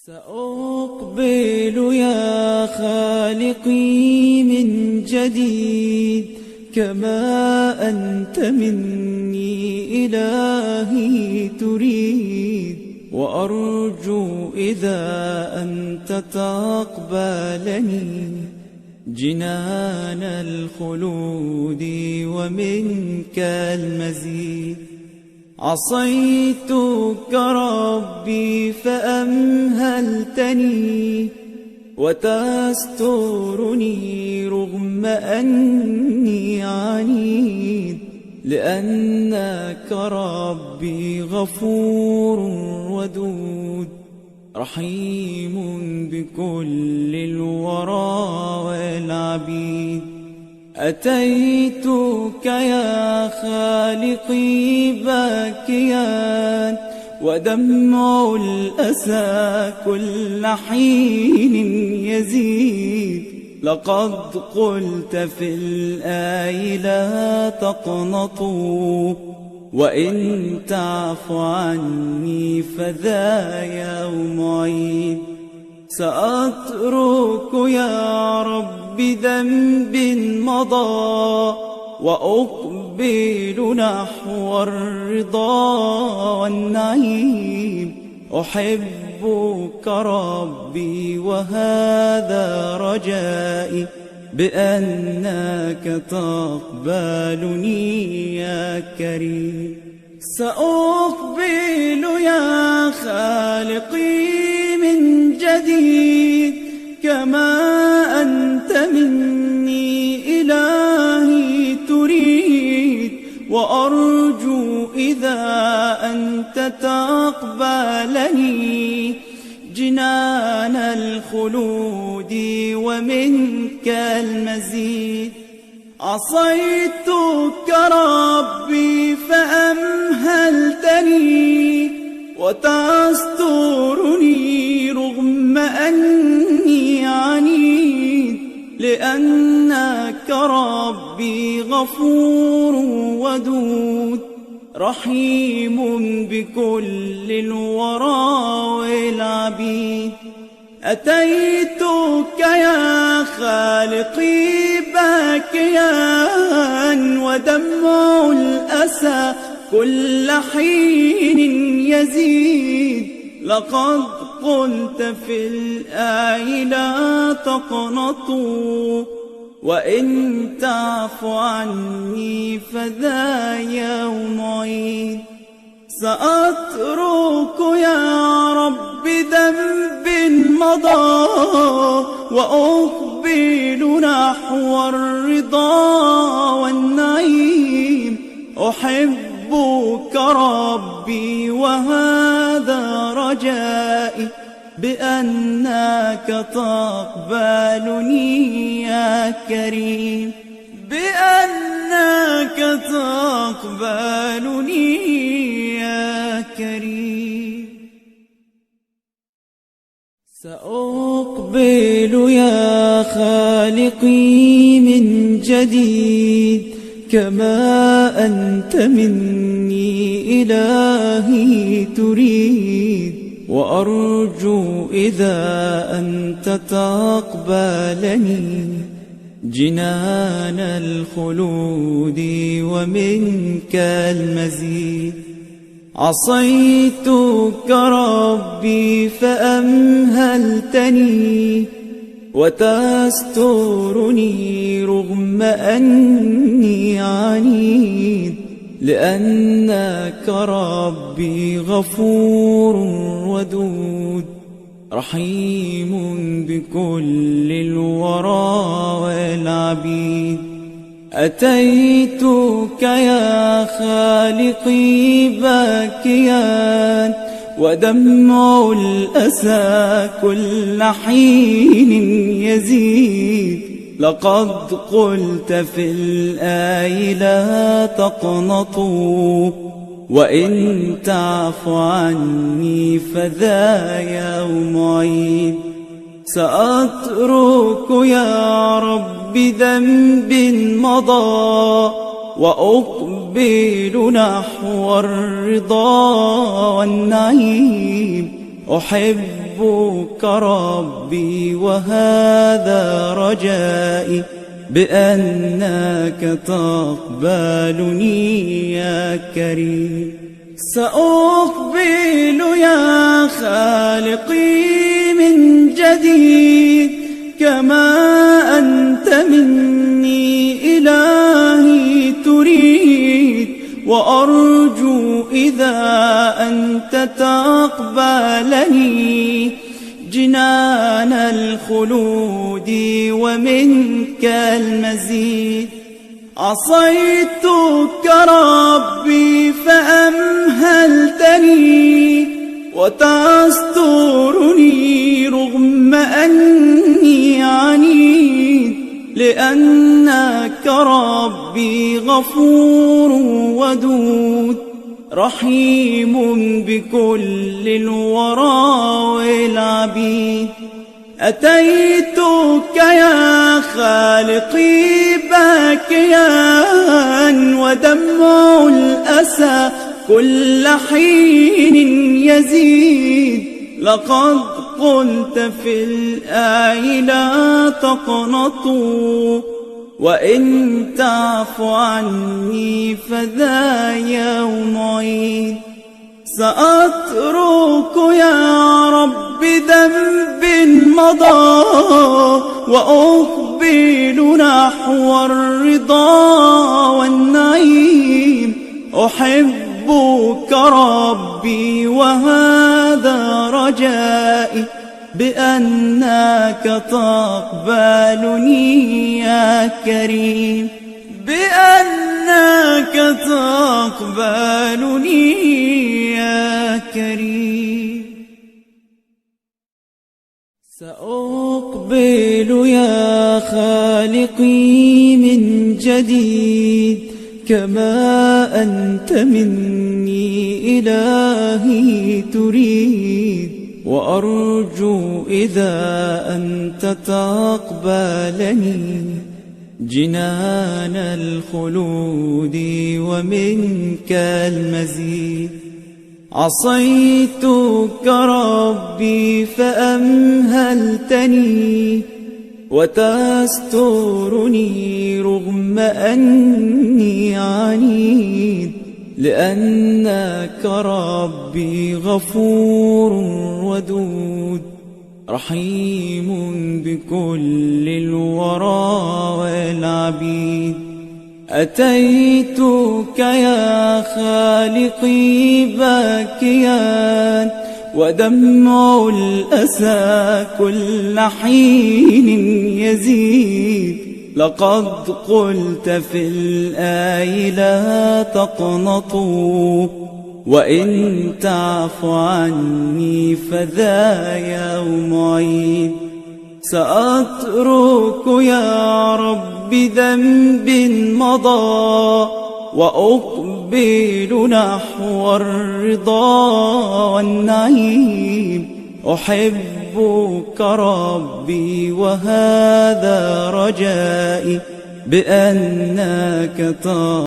سأقبل يا خالقي من جديد كما أنت مني إلهي تريد، وأرجو إذا أنت تقبلني جنان الخلود ومنك المزيد. عصيتك ربي فأمهلتني وتسترني رغم أني عنيد، لأنك ربي غفور ودود رحيم بكل الورى والعبيد. أتيتك يا خالقي باكيا ودمع الأسى كل حين يزيد، لقد قلت في الآي لا تقنطوا وإن تعف عني فذا يوم عيد. سأترك يا رب ذنب مضى وأقبل نحو الرضا والنعيم. أحبك ربي وهذا رجائي بأنك تقبلني يا كريم. سأقبل يا خالقي من جديد كما أنت مني إلهي تريد، وأرجو إذا أنت تقبلني جنان الخلود ومنك المزيد. عصيتك ربي فأمهلتني وتسترني رغم أني عنيد، لأنك ربي غفور ودود رحيم بكل الورى والعبيد. أتيتك يا خالقي باكيا ودمع الأسى كل حين يزيد، لقد قلت في الآي لا تقنطوا وإن تعف عني فذا يوم عيد. سأترك يا رب ذنب مضى وأقبل نحو الرضا والنعيم. أحبك ربي وهذا رجائي بأنك تقبلني يا كريم، بأنك تقبلني يا كريم. سأقبل يا خالقي من جديد كما أنت مني إلهي تريد، وأرجو إذا أنت تقبلني جنان الخلود ومنك المزيد. عصيتك ربي فأمهلتني وتسترني رغم أني عنيد، لأنك ربي غفور ودود رحيم بكل الورى والعبيد. أتيتك يا خالقي باكيا ودمع الأسى كل حين يزيد، لقد قلت في الآي لا تقنطوا وإن تعف عني فذا يوم عيد. سأترك يا رب ذنب مضى وأقبل نحو الرضا والنعيم. أحبك ربي وهذا رجائي بأنك تقبلني يا كريم. سأقبل يا خالقي من جديد كما أنت مني إلهي تريد، وأرجو إذا أنت تقبلني جنان الخلود ومنك المزيد. عصيتك ربي فأمهلتني وتسترني رغم أني عنيد، لأنك ربي غفور ودود رحيم بكل الورى والعبيد. أتيتك يا خالقي باكيا ودمع الأسى كل حين يزيد، لقد قلت في الآي لا تقنطوا وإن تعف عني فذا يوم عيد. سأترك يا رب ذنب مضى وأقبل نحو الرضا والنعيم. أحبك ربي وهذا رجائي بأنك تقبلني يا كريم، بأنك تقبلني يا كريم. سأقبل يا خالقي من جديد كما أنت مني إلهي تريد، وأرجو إذا أنت تقبلني جنان الخلود ومنك المزيد. عصيتك ربي فأمهلتني وتسترني رغم أني عنيد، لأنك ربي غفور ودود رحيم بكل الورى والعبيد. أتيتك يا خالقي باكيا ودمع الأسى كل حين يزيد، لقد قلت في الآي لا تقنطوا وإن تعف عني فذا يوم عيد. سأترك يا رب ذنب مضى وأقبل نحو الرضا والنعيم. أحبك ربي وهذا رجائي بأنك